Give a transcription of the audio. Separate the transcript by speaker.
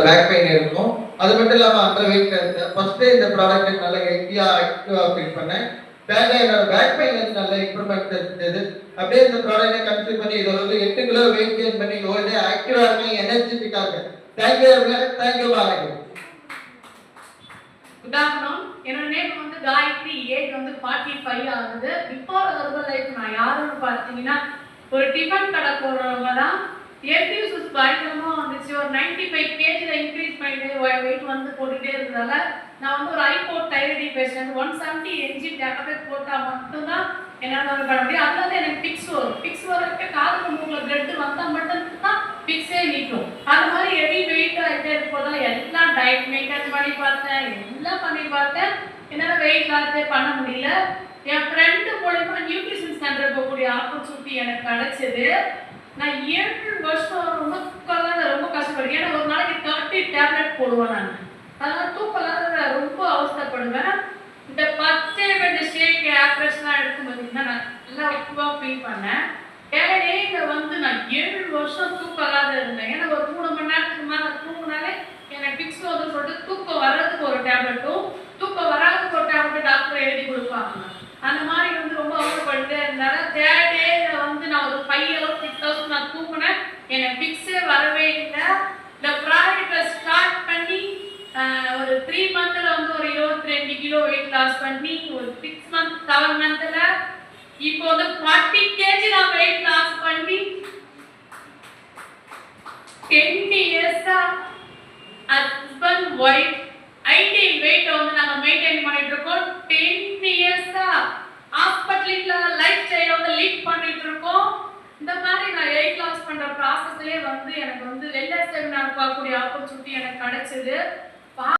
Speaker 1: Back pain இருக்கும். அது மட்டும் இல்லாம அண்டர் வெயிட் இருந்தேன். ஃபர்ஸ்ட் இந்த ப்ராடக்ட் நல்லா ஹெல்த்தியா ஆக்டிவா ஃபீல் பண்ணேன். என்னோட பேக் பெயின் வந்து நல்ல இம்ப்ரூவ்மெண்ட் இருந்தது. அப்படியே இந்த ப்ராடக்ட்டை கன்சியூம் பண்ணி இதை வந்து 8 கிலோ வெயிட் கெயின் பண்ணி ஓல்டே ஆக்டிவா இருக்கேன், எனர்ஜெட்டிக்கா இருக்கேன். Thank you thank you Balaji.
Speaker 2: Good afternoon. என்னோட நேம் வந்து காயத்ரி. ஏஜ் வந்து 45 ஆகுது. பிஃபோர் ஹெர்பல் லைஃப் நான் யாருன்னு பார்த்தீங்கன்னா ஒரு டிஃபன் கடை போடுறவங்க தான். எல்டியூசஸ் பயங்கரமா வந்துச்சு. ஒரு 95 கேஜில இன்க்ரீஸ் பண்ணிட்டு வெயிட் வந்து போட்டுட்டே இருந்ததால நான் வந்து ஒரு ஐபோர்ட் தைராய்டு பேஷண்ட். 170 என்ஜி டேப்லெட் போட்டால் மட்டும்தான் என்னால் ஒரு பண்ண முடியும். அதனால எனக்கு பிக்ஸ் வரும். பிக்ஸ் வரக்க காது மூக்கில் பிளட் வந்தால் மட்டும்தான் பிக்ஸே நிற்கும். அது மாதிரி ஹெவி வெயிட் ஆகிட்டே இருப்போதான் எல்லாம் டயட் மெயின்டைன் பண்ணி பார்த்தேன், எல்லாம் பண்ணி பார்த்தேன். என்னால் வெயிட் லாஸே பண்ண முடியல. என் ஃப்ரெண்டு மூலமா நியூட்ரிஷன் சென்டர் போகக்கூடிய ஆப்பர்ச்சுனிட்டி எனக்கு கிடைச்சது. நான் 7 வருஷம் ரொம்ப கஷ்டப்படுவேன். ஏன்னா ஒரு நாளைக்கு 30 டேப்லெட் போடுவேன் நான். அதனால தூக்கலாத ரொம்ப அவஸ்தைப்படுவேன். இந்த 10 ஷேக் ஆப்ரேஷன்லாம் எடுக்கும் பார்த்தீங்கன்னா நான் நல்லா ஆக்டிவாக ஃபீல் பண்ணேன். இடையில வந்து நான் 7 வருஷம் தூக்கலாத இருந்தேன். ஏன்னா ஒரு 3 மணி நேரத்துக்கு மேலே தூங்கினாலே எனக்கு பிக்ஸ் வந்து சொல்லிட்டு தூக்கம் வர்றதுக்கு ஒரு டேப்லெட்டும் தூக்கம் வராதுக்கு ஒரு டேப்லெட் டாக்டர் எழுதி கொடுப்பாங்க. அந்த மாதிரி வந்து ரொம்ப அவசரப்பட்டு இருந்தால தேர்ட் வந்து நான் ஒரு 5 hours 6 hours நான் தூங்கினேன். எனக்கு பிக்ஸே வரவே இல்லை. இந்த ப்ராடக்டை ஸ்டார்ட் பண்ணி ஒரு 3 மந்த்ல வந்து ஒரு 22 கிலோ வெயிட் லாஸ் பண்ணி ஒரு 6 மந்த் 7 மந்த்ல இப்போ வந்து 40 கேஜி நான் வெயிட் லாஸ் பண்ணி 10 இயர்ஸா ஹஸ்பண்ட் ஒய்ஃப் ஐடியல் வெயிட் வந்து நாங்கள் மெயின்டைன் பண்ணிட்டு இருக்கோம். 10 இயர்ஸா ஹாஸ்பிட்டலில் லைஃப் ஸ்டைலை வந்து லீட் பண்ணிட்டு இருக்கோம். இந்த மாதிரி நான் வெயிட் லாஸ் பண்ற ப்ராசஸ்லயே வந்து எனக்கு வந்து வெல்னஸ் செமினார் பார்க்கக்கூடிய ஆப்பர்ச்சுனிட்டி எனக்கு கிடைச்சது.